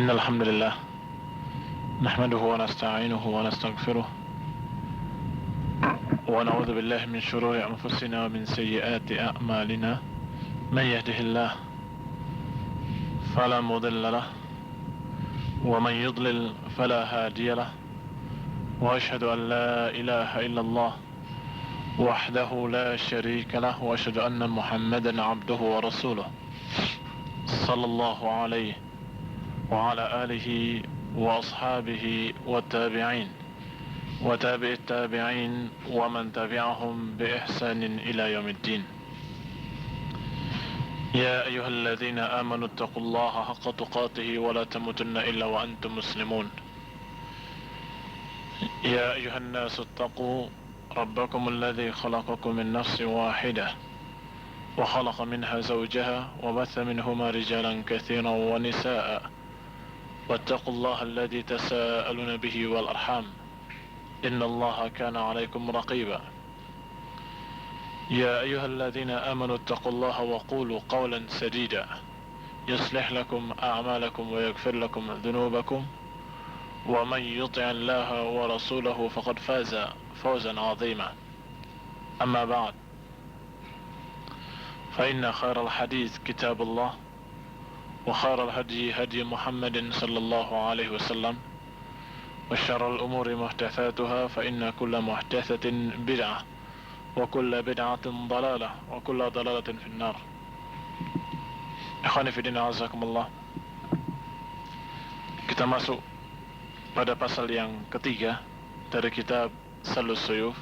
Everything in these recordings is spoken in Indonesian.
إن الحمد لله نحمده ونستعينه ونستغفره ونعوذ بالله من شرور أنفسنا ومن سيئات أعمالنا. من يهده الله فلا مضل له ومن يضلل فلا هادي له، وأشهد أن لا إله إلا الله وحده لا شريك له، وأشهد أن محمدا عبده ورسوله صلى الله عليه وعلى آله وأصحابه والتابعين وتابع التابعين ومن تبعهم بإحسان إلى يوم الدين. يا أيها الذين آمنوا اتقوا الله حق تقاته ولا تموتن إلا وأنتم مسلمون. يا أيها الناس اتقوا ربكم الذي خلقكم من نفس واحدة وخلق منها زوجها وبث منهما رجالا كثيرا ونساء، واتقوا الله الذي تساءلون به والأرحام إن الله كان عليكم رقيبا. يا أيها الذين آمنوا اتقوا الله وقولوا قولا سديدا يصلح لكم أعمالكم ويغفر لكم ذنوبكم، ومن يطع الله ورسوله فقد فاز فوزا عظيما. أما بعد، فإن خير الحديث كتاب الله، وخير الهدي هدي محمد صلى الله عليه وسلم، وشر الأمور محدثاتها، فإن كل محدثة بدعة وكل بدعة ضلالة وكل ضلالة في النار. Ikhwani fi din, azakumullah. Kita masuk pada pasal yang ketiga dari kitab Salus Suyuf,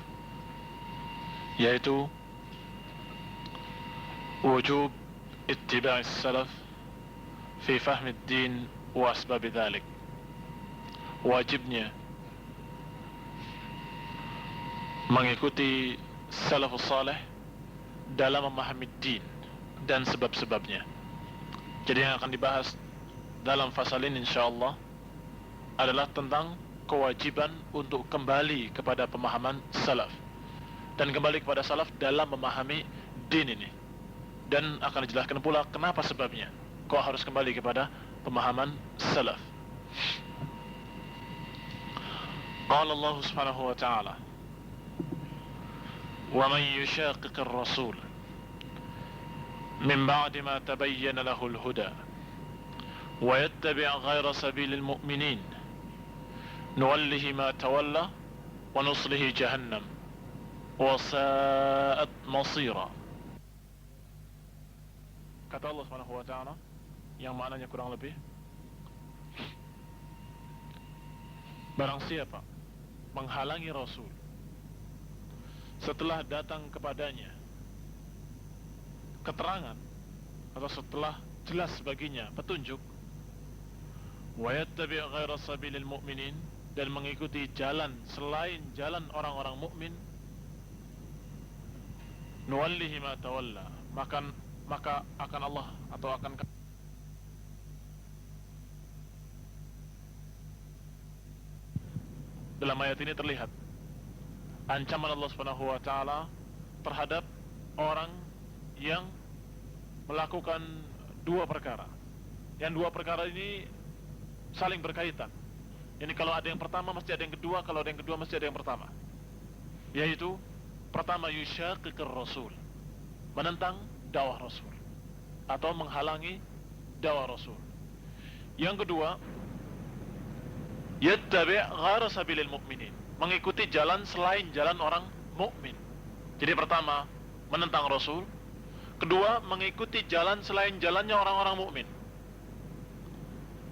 yaitu wujub ittiba' as-salaf fi fahmi ad-din wa asbab dzalik. Wajibnya mengikuti salafus saleh dalam memahami din dan sebab-sebabnya. Jadi yang akan dibahas dalam fasal ini insyaallah adalah tentang kewajiban untuk kembali kepada pemahaman salaf dan kembali kepada salaf dalam memahami din ini, dan akan dijelaskan pula kenapa sebabnya kok harus kembali kepada pemahaman salaf. Qala Allah subhanahu wa ta'ala: وَمَنْ يُشَاقِقِ الرَّسُولَ مِنْ بَعْدِ مَا تَبَيَّنَ لَهُ الْهُدَى وَيَتَّبِعْ غَيْرَ سَبِيلِ الْمُؤْمِنِينَ نُوَلِّهِ مَا تَوَلَّى وَنُصْلِهِ جَهَنَّمَ وَسَاءَتْ مَصِيرًا. Kata Allah subhanahu wa ta'ala yang maknanya kurang lebih, barang siapa menghalangi Rasul setelah datang kepadanya keterangan atau setelah jelas baginya petunjuk, wa yattabi' ghaira sabilil mu'minin, dan mengikuti jalan selain jalan orang-orang mukmin, nuwallihi ma tawalla, maka akan Allah atau akan dalam ayat ini terlihat ancaman Allah Subhanahu wa taala terhadap orang yang melakukan dua perkara. Yang dua perkara ini saling berkaitan. Ini kalau ada yang pertama mesti ada yang kedua, kalau ada yang kedua mesti ada yang pertama. Yaitu pertama, yushaqiqir rasul, menentang dakwah Rasul atau menghalangi dakwah Rasul. Yang kedua, yattabi' ghaira sabilil mu'minin, mengikuti jalan selain jalan orang mukmin. Jadi pertama, menentang Rasul. Kedua, mengikuti jalan selain jalannya orang-orang mukmin.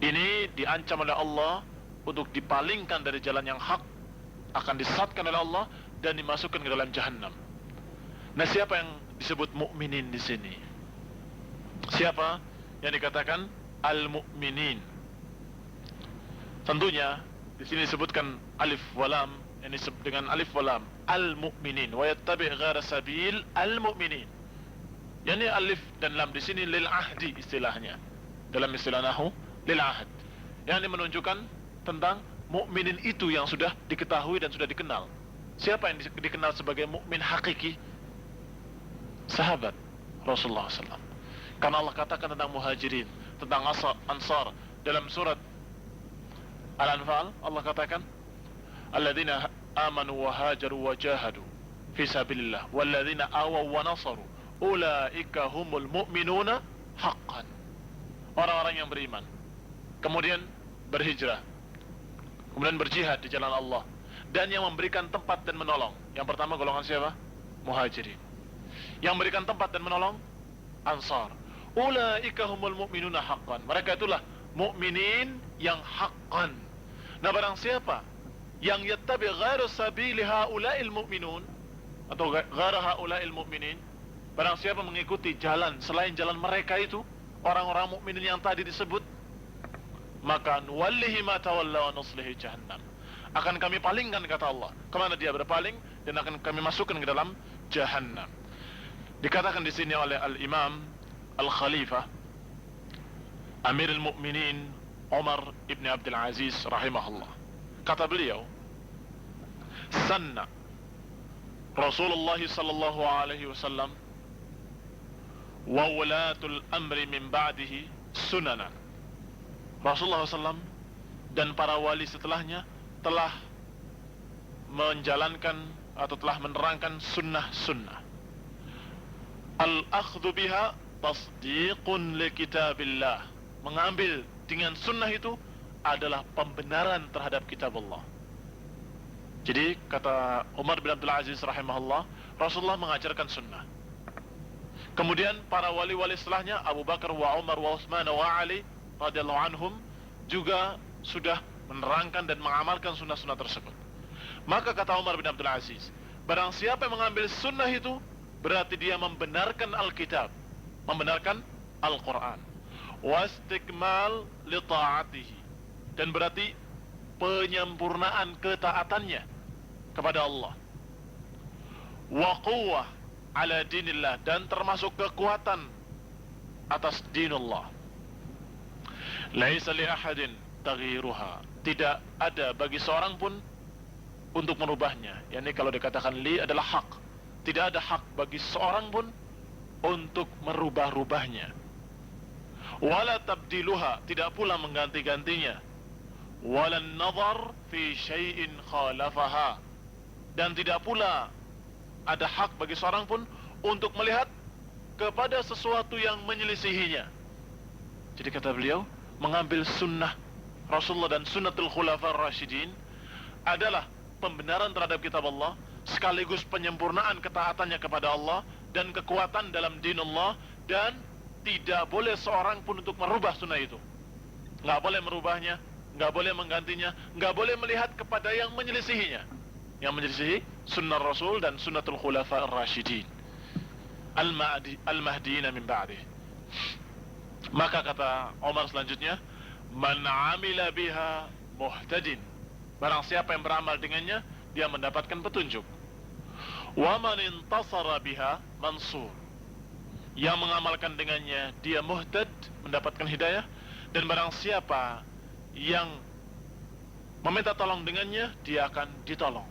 Ini diancam oleh Allah untuk dipalingkan dari jalan yang hak, akan disesatkan oleh Allah dan dimasukkan ke dalam jahannam. Nah, siapa yang disebut mukminin di sini? Siapa yang dikatakan al-mukminin? Tentunya di sini disebutkan alif walam, ini dengan alif walam, al-mukminin, wa yattabi' ghaira sabil al-mukminin. Yani alif dan lam di sini lil ahdi istilahnya. Dalam istilah nahwu lil ahd. Yang ini menunjukkan tentang mukminin itu yang sudah diketahui dan sudah dikenal. Siapa yang dikenal sebagai mukmin hakiki? Sahabat Rasulullah SAW. Karena Allah katakan tentang muhajirin, tentang ansar dalam surat Al-Anfal Allah katakan, alladzina amanu wa hajaru wa jahadu fi sabilillah walladzina awaw wa nasaru ulaika humul mu'minuna haqqan. Orang-orang yang beriman kemudian berhijrah, kemudian berjihad di jalan Allah, dan yang memberikan tempat dan menolong. Yang pertama golongan siapa? Muhajirin. Yang memberikan tempat dan menolong Ansar. Ulaika humul mu'minuna haqqan. Mereka itulah mukminin yang haqqan. Nah, barang siapa yang yattabi ghairu sabili haula'il mu'minun atau ghairu haula'il mu'minin, barang siapa mengikuti jalan selain jalan mereka itu, orang-orang mukminin yang tadi disebut, maka nuwallihi ma tawalla wa nuslihi jahannam. Akan kami palingkan, kata Allah, kemana dia berpaling, dan akan kami masukkan ke dalam jahannam. Dikatakan di sini oleh Al-Imam Al-Khalifah Amirul Mukminin Umar ibn Abdul Aziz rahimahullah. Kata beliau, sanna Rasulullah sallallahu alaihi wasallam wa wulatul amri min ba'dihi sunanan. Rasulullah SAW dan para wali setelahnya telah menjalankan atau telah menerangkan sunnah-sunnah. Al-akhdhu biha tasdiqun li kitabillah. Mengambil dengan sunnah itu adalah pembenaran terhadap kitab Allah. Jadi kata Umar bin Abdul Aziz rahimahullah, Rasulullah mengajarkan sunnah. Kemudian para wali-wali setelahnya, Abu Bakar wa Umar wa Utsman wa Ali radhiyallahu anhum, juga sudah menerangkan dan mengamalkan sunnah-sunnah tersebut. Maka kata Umar bin Abdul Aziz, barang siapa yang mengambil sunnah itu, berarti dia membenarkan Alkitab, membenarkan Al-Quran. Wastikmal li ta'atihi, dan berarti penyempurnaan ketaatannya kepada Allah. Wa quwwah ala dinillah, dan termasuk kekuatan atas dinullah. Laisa li ahadin taghyiruha, tidak ada bagi seorang pun untuk merubahnya. Yani kalau dikatakan li adalah hak, tidak ada hak bagi seorang pun untuk merubah-rubahnya. Wala tabdiluha, tidak pula mengganti-gantinya. Wala nazar fi syai'in khalafaha, dan tidak pula ada hak bagi seorang pun untuk melihat kepada sesuatu yang menyelisihinya. Jadi kata beliau, mengambil sunnah Rasulullah dan sunnatul khulafar rasyidin adalah pembenaran terhadap kitab Allah, sekaligus penyempurnaan ketaatannya kepada Allah dan kekuatan dalam din Allah, dan tidak boleh seorang pun untuk merubah sunnah itu. Nggak boleh merubahnya, nggak boleh menggantinya, nggak boleh melihat kepada yang menyelisihinya, yang menyelisihi sunnah Rasul dan sunnatul khulafar rasyidin al-mahdiina min ba'dih. Maka kata Umar selanjutnya, man amila biha muhtadin, barang siapa yang beramal dengannya, dia mendapatkan petunjuk. Wa man intasara biha mansur, yang mengamalkan dengannya dia muhtad, mendapatkan hidayah. Dan barang siapa yang meminta tolong dengannya, dia akan ditolong.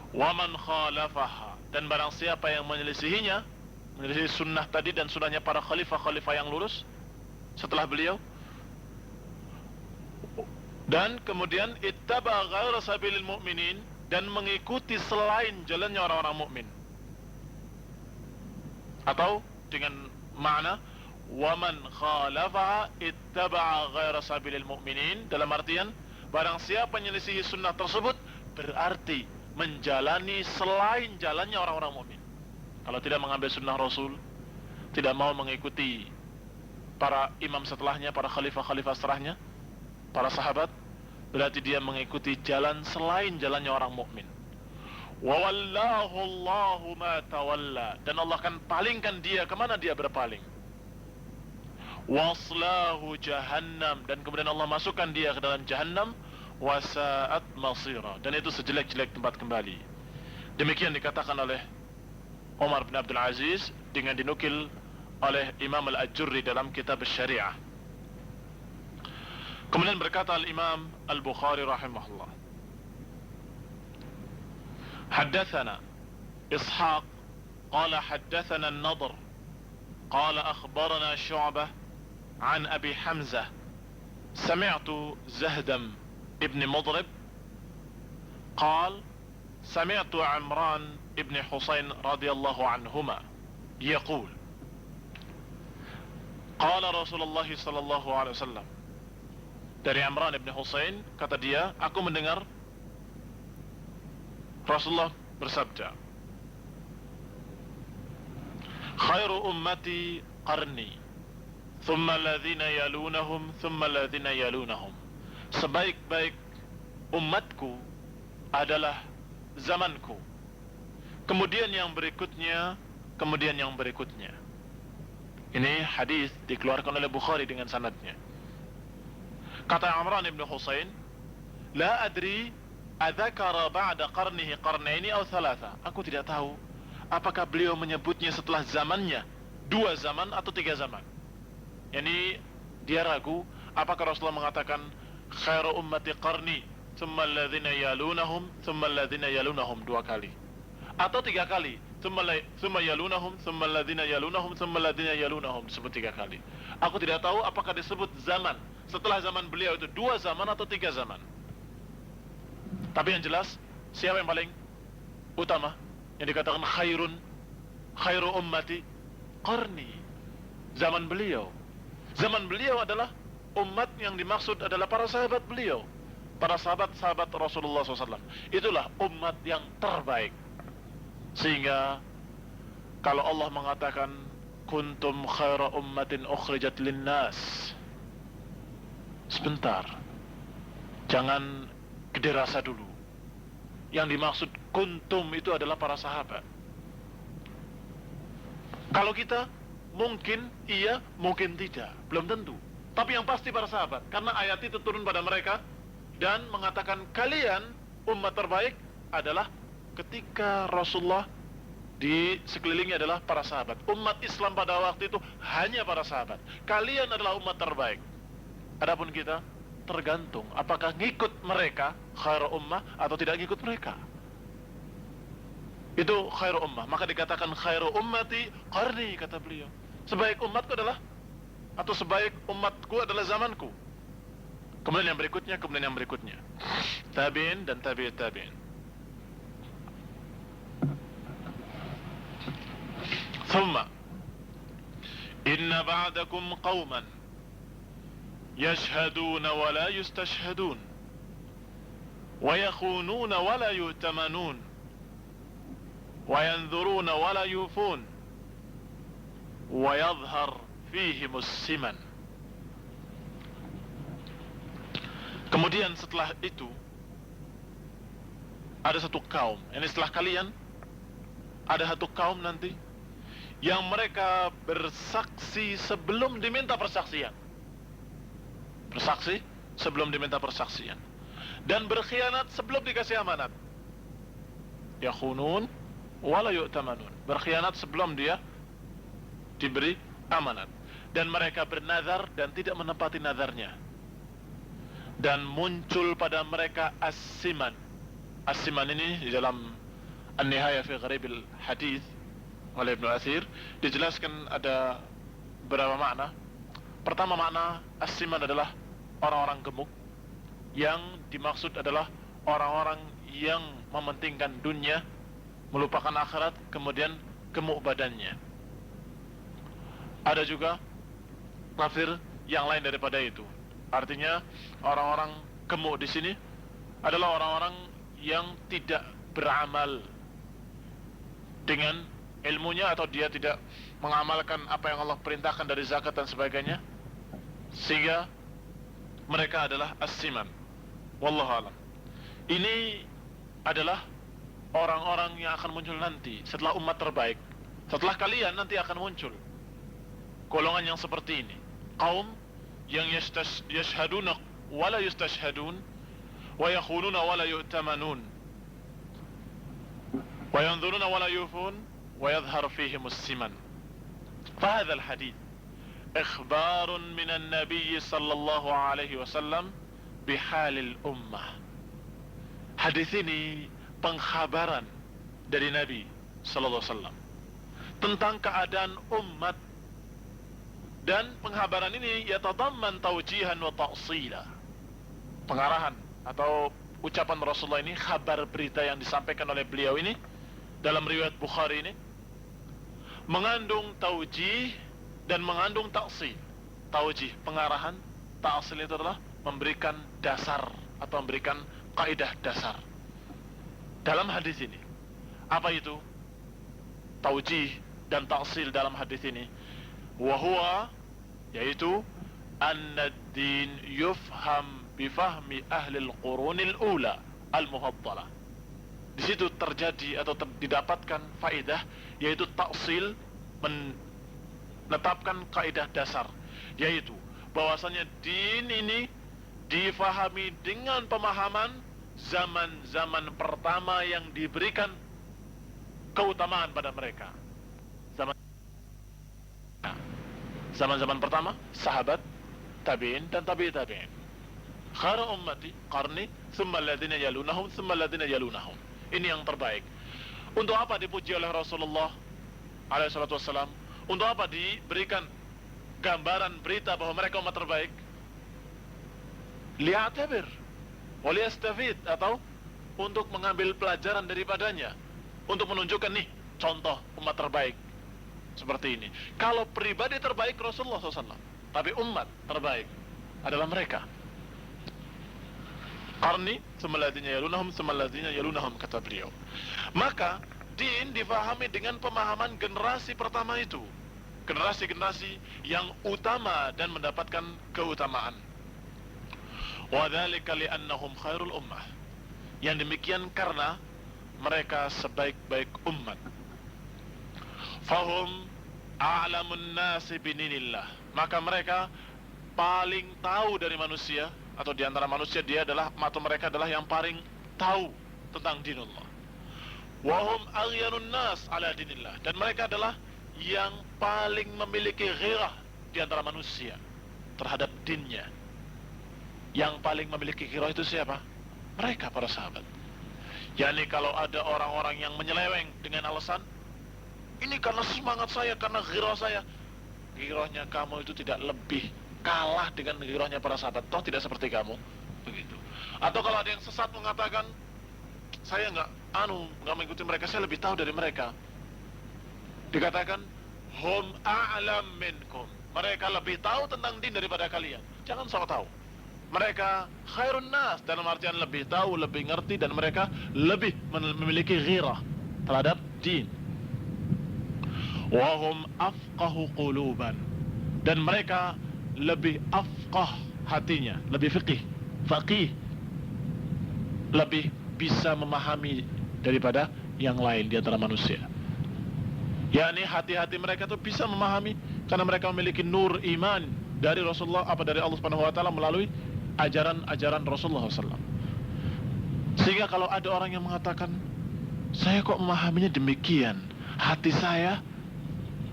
Wa man khalafaha, dan barang siapa yang menyelisihinya, menyelisih sunnah tadi dan sunnahnya para khalifah-khalifah yang lurus setelah beliau, dan kemudian ittaba ghaira sabilil mu'minin, dan mengikuti selain jalannya orang-orang mukmin, atau dengan makna waman khalafaha ittaba'a ghaira sabilil mu'minin, dalam artian barang siapa menyelisihi sunnah tersebut berarti menjalani selain jalannya orang-orang mukmin. Kalau tidak mengambil sunnah Rasul, tidak mau mengikuti para imam setelahnya, para khalifah-khalifah setelahnya, para sahabat, berarti dia mengikuti jalan selain jalannya orang mukmin. Wa wallahu Allahu ma tawalla, dan Allah akan palingkan dia kemana dia berpaling. Waslahu jahannam, dan kemudian Allah masukkan dia ke dalam jahannam. Wasa'at masira, dan itu sejelek-jelek tempat kembali. Demikian dikatakan oleh Umar bin Abdul Aziz dengan dinukil oleh Imam Al-Ajurri dalam kitab Syariah. Kemudian berkata Al-Imam Al-Bukhari rahimahullah, haddathana Ishaq qala haddathana An-Nadr qala akhbarana Syu'bah an Abi Hamzah sami'tu Zahdam ibn Mudrib قال سمعت عمران ابن حسين رضي الله عنهما يقول قال رسول الله صلى الله عليه وسلم. Dari Imran ibn Husain, kata dia, aku mendengar Rasulullah bersabda, khairu ummati qarni thumma alladhina yalunahum thumma alladhina yalunahum. Sebaik-baik umatku adalah zamanku, kemudian yang berikutnya, kemudian yang berikutnya. Ini hadis dikeluarkan oleh Bukhari dengan sanadnya. Kata Imran ibn Husain, la adri adzakara ba'da qarnihi qarnaini aw thalatha. Aku tidak tahu apakah beliau menyebutnya setelah zamannya 2 zaman atau 3 zaman. Yani dia ragu apakah Rasulullah mengatakan khairu ummati qarni thumma alladhina yalunahum thumma alladhina yalunahum 2 kali atau 3 kali, thumma yalunahum thumma alladhina yalunahum thumma alladhina yalunahum, disebut 3 kali. Aku tidak tahu apakah disebut zaman setelah zaman beliau itu 2 zaman atau 3 zaman. Tapi yang jelas, siapa yang paling utama? Yang dikatakan khairu ummati qarni, zaman beliau. Zaman beliau adalah umat yang dimaksud adalah para sahabat beliau, para sahabat-sahabat Rasulullah SAW. Itulah umat yang terbaik. Sehingga kalau Allah mengatakan kuntum khaira ummatin ukhrijat linnas, sebentar, jangan gede rasa dulu. Yang dimaksud kuntum itu adalah para sahabat. Kalau kita mungkin iya, mungkin tidak, belum tentu. Tapi yang pasti para sahabat, karena ayat itu turun pada mereka dan mengatakan kalian umat terbaik adalah ketika Rasulullah di sekelilingnya adalah para sahabat. Umat Islam pada waktu itu hanya para sahabat. Kalian adalah umat terbaik. Adapun kita tergantung apakah ngikut mereka khairu ummah atau tidak ngikut mereka. Itu khairu ummah, maka dikatakan khairu ummati qarni, kata beliau. Sebaik umatku adalah, atau sebaik umatku adalah zamanku. Kemudian yang berikutnya, kemudian yang berikutnya. Tabi'in dan tabi'it tabi'in. Thumma inna ba'dakum qawman yashhaduna wa la yustashhadun wa yakhununa wa la yu'tamanun wa yanzuruna wa la yufun wa yadhhar fihimus siman. Kemudian setelah itu ada satu kaum, ini setelah kalian ada satu kaum nanti yang mereka bersaksi sebelum diminta persaksian. Bersaksi sebelum diminta persaksian. Dan berkhianat sebelum dikasih amanat. Yakhunun wala yu'tamanun. Berkhianat sebelum dia diberi amanat. Dan mereka bernazar dan tidak menepati nazarnya. Dan muncul pada mereka as-siman. As-siman ini di dalam An-Nihaya fi Gharibil Hadith oleh Ibnu Athir dijelaskan ada beberapa makna. Pertama makna as-siman adalah orang-orang gemuk. Yang dimaksud adalah orang-orang yang mementingkan dunia, melupakan akhirat, kemudian gemuk badannya. Ada juga tafsir yang lain daripada itu. Artinya orang-orang gemuk di sini adalah orang-orang yang tidak beramal dengan ilmunya, atau dia tidak mengamalkan apa yang Allah perintahkan dari zakat dan sebagainya, sehingga mereka adalah as-siman. Wallahu alam. Ini adalah orang-orang yang akan muncul nanti setelah umat terbaik. Setelah kalian nanti akan muncul golongan yang seperti ini. Kaum yang yashhaduna wala yustashhadun wa yakhununa wala yu'tamanun wa yanzuruna wala yufun wa yadhhar fihim as-siman. Fahadha al-hadith ikhbarun min an-nabiy sallallahu alaihi wasallam bihalil ummah. Hadis ini pengkhabaran dari Nabi sallallahu alaihi wasallam tentang keadaan umat, dan pengkhabaran ini yatadamman tawjihan wa ta'sila, pengarahan atau ucapan Rasulullah ini, kabar berita yang disampaikan oleh beliau ini dalam riwayat Bukhari ini mengandung taujih dan mengandung ta'sil. Taujih, pengarahan; ta'sil itu adalah memberikan dasar atau memberikan kaidah dasar dalam hadis ini. Apa itu taujih dan ta'sil dalam hadis ini? Wahuwa, yaitu anna ad-din yufham bifahmi ahli al-qurunil ula al-muhaddalah. Di situ terjadi atau didapatkan faedah, yaitu ta'sil, menetapkan kaidah dasar, yaitu bahwasanya din ini difahami dengan pemahaman zaman-zaman pertama yang diberikan keutamaan pada mereka. Zaman-zaman pertama, sahabat, tabi'in dan tabi'i tabi'in. Khairu ummati qarni, tsumma alladziina yalunahum, tsumma alladziina yalunahum. Ini yang terbaik. Untuk apa dipuji oleh Rasulullah alaihi salatu wassalam? Untuk apa diberikan gambaran berita bahwa mereka umat terbaik? Li'atabir wa liyastafid, atau untuk mengambil pelajaran daripadanya, untuk menunjukkan nih contoh umat terbaik seperti ini. Kalau pribadi terbaik Rasulullah SAW, tapi umat terbaik adalah mereka. Qarni, tsumma alladziina yalunahum, tsumma alladziina yalunahum, kata beliau. Maka din difahami dengan pemahaman generasi pertama itu, generasi-generasi yang utama dan mendapatkan keutamaan. Wa dzalika li'annahum khairul ummah. Yang demikian karena mereka sebaik-baik umat. Fahum a'lamun nasi bininillah. Maka mereka paling tahu dari manusia, atau di antara manusia dia adalah, atau mereka adalah yang paling tahu tentang dinullah. Wahum aghyanun nas ala dinillah. Dan mereka adalah yang paling memiliki ghirah di antara manusia terhadap dinnya. Yang paling memiliki ghirah itu siapa? Mereka, para sahabat. Yani kalau ada orang-orang yang menyeleweng dengan alasan, ini karena semangat saya, karena ghirah saya. Ghirahnya kamu itu tidak lebih kalah dengan ghirahnya para sahabat, toh tidak seperti kamu, begitu. Atau kalau ada yang sesat mengatakan, saya nggak mengikuti mereka, saya lebih tahu dari mereka. Dikatakan, hum a'lam minkum. Mereka lebih tahu tentang din daripada kalian. Jangan sok tahu. Mereka khairun nas, dalam artian lebih tahu, lebih ngerti, dan mereka lebih memiliki ghirah terhadap din. Wahum afqahu quluban. Dan mereka lebih afqah hatinya, lebih faqih, lebih bisa memahami daripada yang lain di antara manusia. Yani hati-hati mereka itu bisa memahami karena mereka memiliki nur iman dari Rasulullah, dari Allah Subhanahu wa taala melalui ajaran-ajaran Rasulullah SAW. Sehingga kalau ada orang yang mengatakan, saya kok memahaminya demikian, hati saya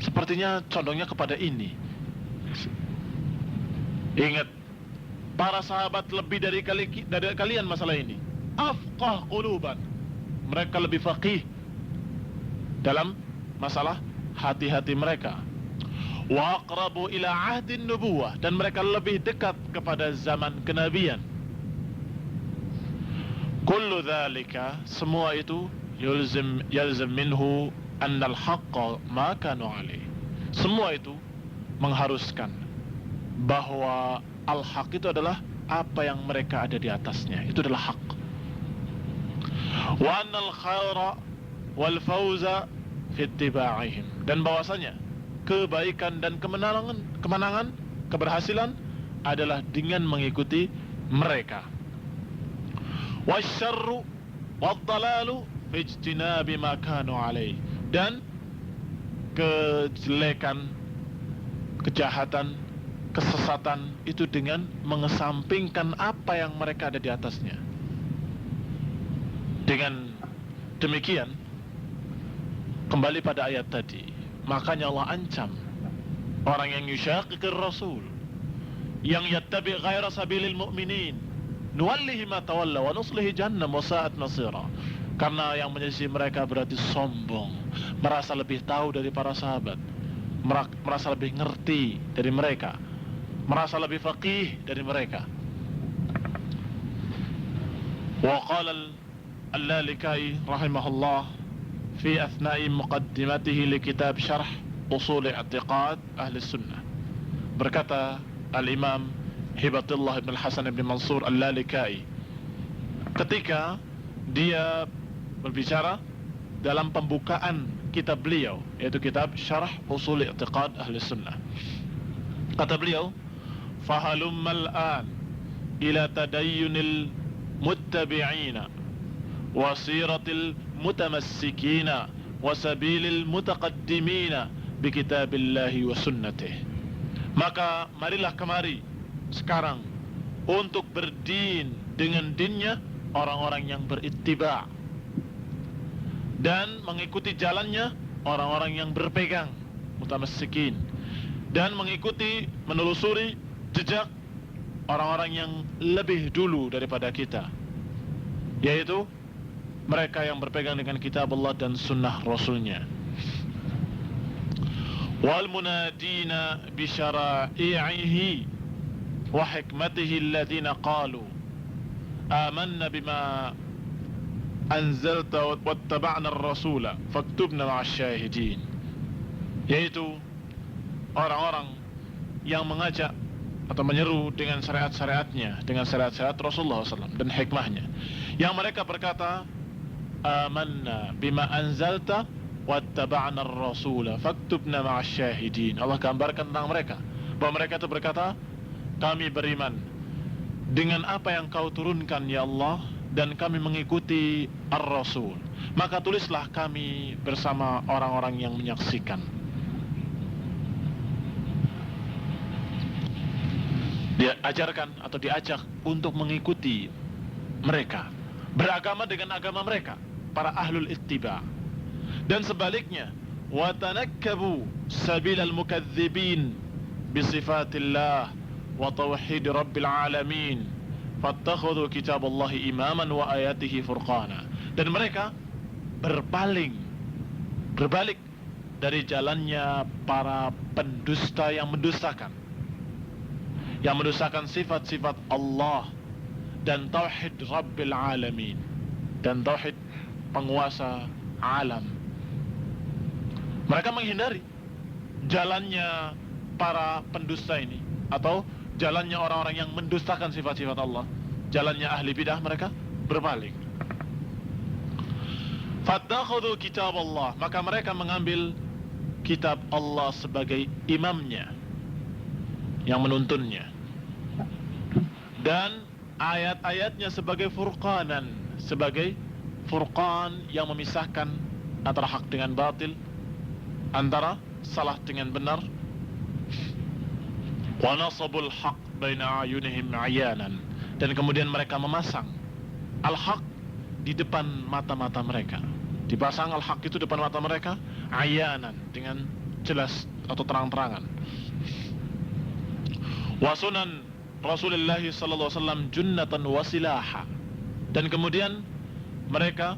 sepertinya condongnya kepada ini. Ingat, para sahabat lebih dari kalian masalah ini. Afqah quluban. Mereka lebih faqih dalam masalah hati-hati mereka. Wa aqrabu ila ahdin nubuwah. Dan mereka lebih dekat kepada zaman kenabian. Kullu dhalika, semua itu yalzim minhu annal haqqa ma kanu alaih. Semua itu mengharuskan bahwa al-haq itu adalah apa yang mereka ada di atasnya. Itu adalah hak. Wa annal khaira wal fawza fi ittiba'ihim. Dan bahwasanya kebaikan dan kemenangan, keberhasilan adalah dengan mengikuti mereka. Wasyarru wad-dalalu fi ijtinabi ma kanu alaih. Dan kejelekan, kejahatan, kesesatan itu dengan mengesampingkan apa yang mereka ada di atasnya. Dengan demikian, kembali pada ayat tadi, makanya Allah ancam orang yang yushaqiqir rasul, yang yattabi' ghaira sabilil mu'minin, nuwallihi ma tawalla wa nuslihi jahannam wa sa'at masira. Karena yang menyelisih mereka berarti sombong, merasa lebih tahu dari para sahabat, merasa lebih ngerti dari mereka, merasa lebih faqih dari mereka. وقال اللالكائي رحمه الله في أثناء مقدمته لكتاب شرح أصول اعتقاد أهل السنة, berkata Al-Imam Hibatullah ibn Hasan ibn Mansur Al-Lalikai ketika dia berbicara dalam pembukaan kitab beliau, yaitu kitab Syarah Usul I'tiqad Ahli Sunnah. Kata beliau, "Fahalummal an ila tadayyunil muttabi'ina wa siratil mutamassikina wa sabilil mutaqaddimina bi kitabillahi wa sunnatih." Maka marilah kemari sekarang untuk berdin dengan dinnya orang-orang yang berittiba' dan mengikuti jalannya orang-orang yang berpegang, mutamassikin, dan mengikuti, menelusuri jejak orang-orang yang lebih dulu daripada kita, yaitu mereka yang berpegang dengan kitab Allah dan sunnah Rasulnya. Wal munadina bi syara'ihi wa hikmatihi alladhina qalu amanna bima anzalta wattaba'na ar-rasula faktubna ma'asyahidin, yaitu orang-orang yang mengajak atau menyeru dengan syariat-syariatnya, dengan syariat-syariat Rasulullah SAW dan hikmahnya, yang mereka berkata amanna bima anzalta wattaba'na ar-rasula faktubna ma'asyahidin. Allah gambarkan tentang mereka bahwa mereka itu berkata, kami beriman dengan apa yang kau turunkan ya Allah, dan kami mengikuti Ar-Rasul, maka tulislah kami bersama orang-orang yang menyaksikan. Dia ajarkan atau diajak untuk mengikuti mereka, beragama dengan agama mereka, para ahlul ittiba'. Dan sebaliknya, wa tanakkabu sabilal mukadzibin bi sifatillah wa tauhid rabbil alamin fattakhudhu kitaballahi imaman wa ayatihi furqana. Dan mereka berbalik dari jalannya para pendusta yang mendustakan sifat-sifat Allah dan tauhid rabbil alamin, dan tauhid penguasa alam. Mereka menghindari jalannya para pendusta ini, atau jalannya orang-orang yang mendustakan sifat-sifat Allah, jalannya ahli bidah. Mereka berbalik. Fattakhudhu kitab Allah, maka mereka mengambil kitab Allah sebagai imamnya yang menuntunnya, dan ayat-ayatnya sebagai furqanan, sebagai furqan yang memisahkan antara hak dengan batil, antara salah dengan benar. Wa nasabul haq baina ayunihim ayanan, dan kemudian mereka memasang al-haq di depan mata-mata mereka. Dipasang al-haq itu depan mata mereka, ayanan, dengan jelas atau terang-terangan. Wa sunan Rasulullah sallallahu alaihi wasallam junnatan wa silaha, dan kemudian mereka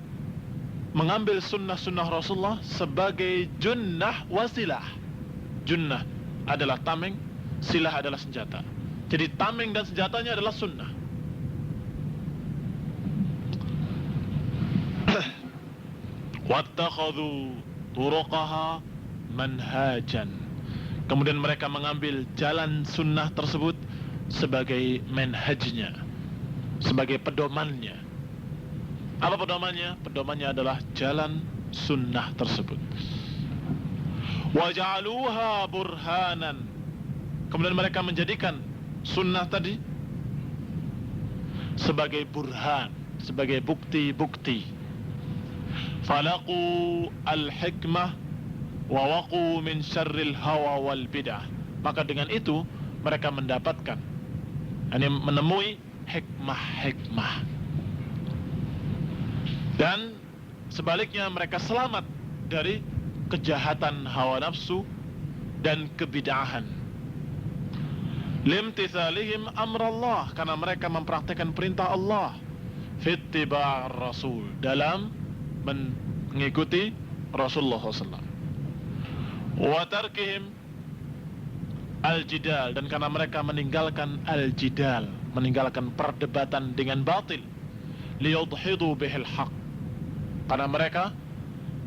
mengambil sunnah-sunnah Rasulullah sebagai junnah wa silah. Junnah adalah tameng, silah adalah senjata. Jadi tameng dan senjatanya adalah sunnah. Wattakhadhu turuqaha manhajan, kemudian mereka mengambil jalan sunnah tersebut sebagai manhajnya, sebagai pedomannya. Apa pedomannya? Pedomannya adalah jalan sunnah tersebut. Waja'aluha burhanan, kemudian mereka menjadikan sunnah tadi sebagai burhan, sebagai bukti-bukti. Falaqu al-hikmah wa waqu min syarril hawa wal bidah, maka dengan itu mereka mendapatkan, menemui hikmah-hikmah, dan sebaliknya mereka selamat dari kejahatan hawa nafsu dan kebid'ahan. Limtithalihim amrallah, karena mereka mempraktikkan perintah Allah, fittiba'ar rasul, dalam mengikuti Rasulullah SAW. Wa tarkihim al-jidal, dan karena mereka meninggalkan al-jidal, meninggalkan perdebatan dengan batil, liyudhidu bihil haq. Karena mereka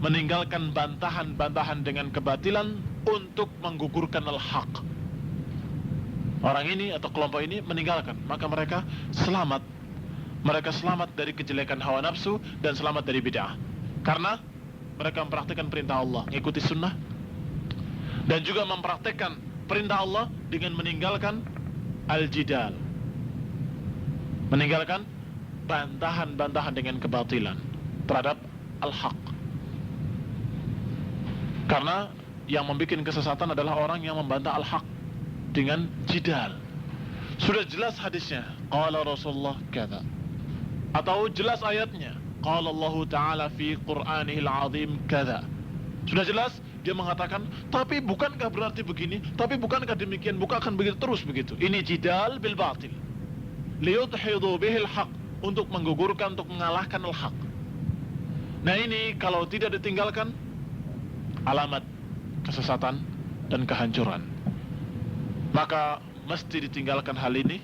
meninggalkan bantahan-bantahan dengan kebatilan untuk menggugurkan al-haq. Orang ini atau kelompok ini meninggalkan, maka mereka selamat. Mereka selamat dari kejelekan hawa nafsu dan selamat dari bid'ah. Karena mereka mempraktikkan perintah Allah, mengikuti sunnah, dan juga mempraktikkan perintah Allah dengan meninggalkan al-jidal, meninggalkan bantahan-bantahan dengan kebatilan terhadap al-haq. Karena yang membuat kesesatan adalah orang yang membantah al-haq dengan jidal. Sudah jelas hadisnya, qala Rasulullah kata, atau jelas ayatnya, qala Allah Ta'ala fi Qur'anihil Azim kata. Sudah jelas dia mengatakan, tapi bukankah berarti begini, tapi bukankah demikian, bukankah begitu, terus begitu. Ini jidal bil batil, liyudhidu bihil haq, untuk menggugurkan, untuk mengalahkan al-haq. Nah ini kalau tidak ditinggalkan, alamat kesesatan dan kehancuran. Maka mesti ditinggalkan hal ini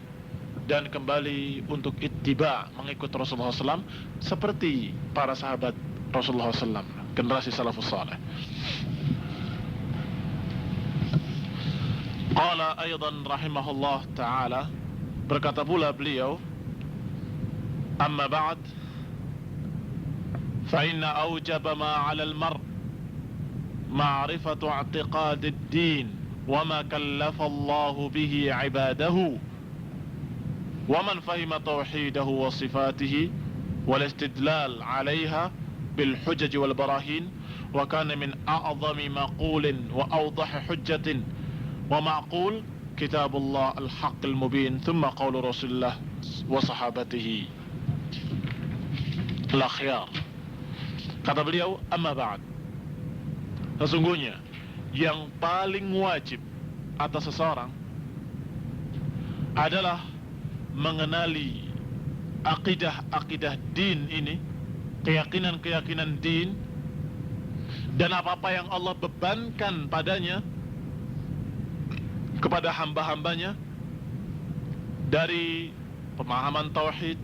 dan kembali untuk ittiba, mengikut Rasulullah SAW seperti para sahabat Rasulullah SAW, generasi salafus salih. Qala aydan rahimahullah ta'ala, berkata pula beliau, amma ba'd, fa inna awjaba ma 'ala al-mar' ma'rifatu i'tiqad ad-din wa ma kallafa Allah bihi 'ibadahu wa man fahima tauhidahu wa sifatihi wal istidlal 'alayha bil hujaj wal barahin wa kana min a'zami maqulin wa awdah hujjatin wa ma'qul kitabullah al-haqq al-mubin thumma qawlu Rasulullah wa sahabatihi al-akhyar. Kata beliau, amma ba'd, sesungguhnya yang paling wajib atas seseorang adalah mengenali akidah-akidah din ini, keyakinan-keyakinan din, dan apa-apa yang Allah bebankan padanya kepada hamba-hambanya dari pemahaman tauhid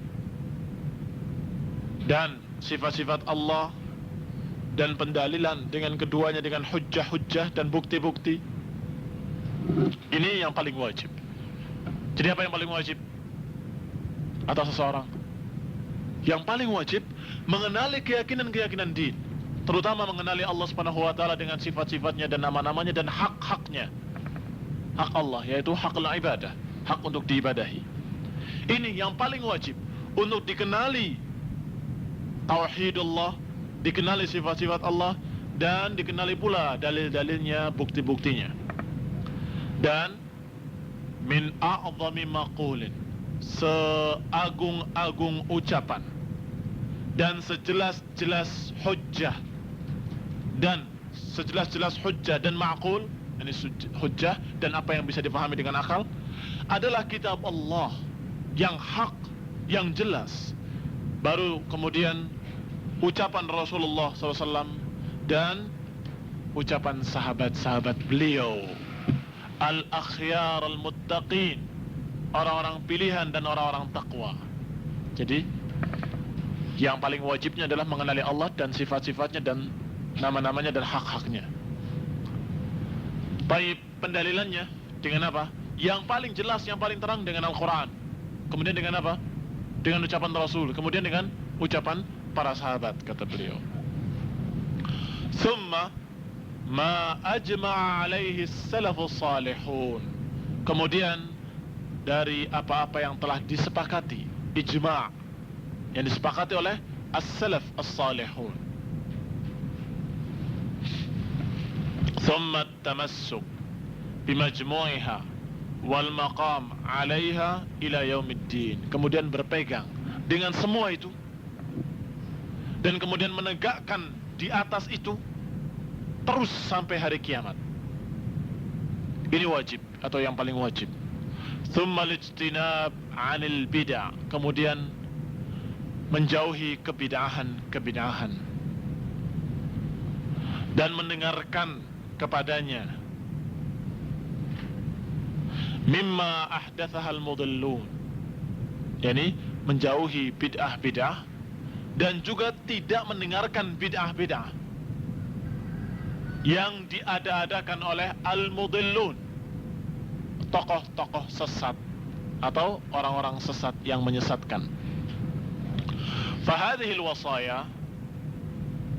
dan sifat-sifat Allah, dan pendalilan dengan keduanya dengan hujjah-hujjah dan bukti-bukti. Ini yang paling wajib. Jadi apa yang paling wajib atas seseorang? Yang paling wajib mengenali keyakinan-keyakinan din, terutama mengenali Allah Subhanahu wa taala dengan sifat-sifatnya dan nama-namanya dan hak-haknya. Hak Allah, yaitu hak al-ibadah, hak untuk diibadahi. Ini yang paling wajib untuk dikenali tauhidullah, dikenali sifat-sifat Allah, dan dikenali pula dalil-dalilnya, bukti-buktinya. Dan min a'zami maqulin, seagung-agung ucapan dan sejelas-jelas hujjah, dan sejelas-jelas hujjah dan ma'qul, ini hujjah dan apa yang bisa dipahami dengan akal, adalah kitab Allah yang hak, yang jelas. Baru kemudian ucapan Rasulullah SAW dan ucapan sahabat-sahabat beliau, al-akhyar al-muttaqin, orang-orang pilihan dan orang-orang takwa. Jadi yang paling wajibnya adalah mengenali Allah dan sifat-sifatnya dan nama-namanya dan hak-haknya. Baik, pendalilannya dengan apa? Yang paling jelas, yang paling terang dengan Al-Quran. Kemudian dengan apa? Dengan ucapan Rasul. Kemudian dengan ucapan para sahabat, kata beliau. Thumma ma ajma'a alaihi salafus salihun. Kemudian dari apa-apa yang telah disepakati, ijma', yang disepakati oleh as-salaf as-salihun. Thumma tamassuk bimajmu'iha wal maqam 'alaiha ila yaumiddin. Kemudian berpegang dengan semua itu dan kemudian menegakkan di atas itu terus sampai hari kiamat. Ini wajib atau yang paling wajib. Thumma lijtinab 'anil bid'ah. Kemudian menjauhi kebid'ahan dan mendengarkan kepadanya mimma ahdatsahal mudillun, yakni menjauhi bid'ah-bid'ah dan juga tidak mendengarkan bid'ah-bid'ah yang diada-adakan oleh al-mudillun, tokoh-tokoh sesat atau orang-orang sesat yang menyesatkan. فهذه الوصايا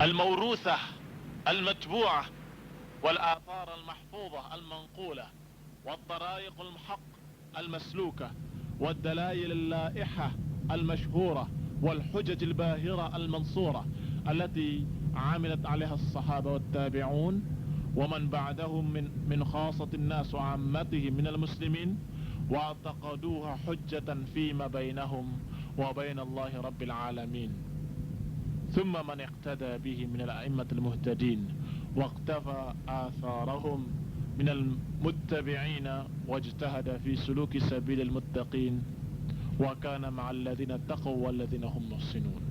الموروثة المتبوعة والآثار المحفوظة المنقولة والطرائق الحق المسلوكة والدلائل اللائحة المشهورة والحجج الباهرة المنصورة التي عملت عليها الصحابة والتابعون ومن بعدهم من خاصة الناس وعامتهم من المسلمين، واعتقدوها حجة فيما بينهم وبين الله رب العالمين، ثم من اقتدى به من الأئمة المهتدين واقتفى آثارهم من المتبعين واجتهد في سلوك سبيل المتقين وكان مع الذين اتقوا والذين هم محسنون.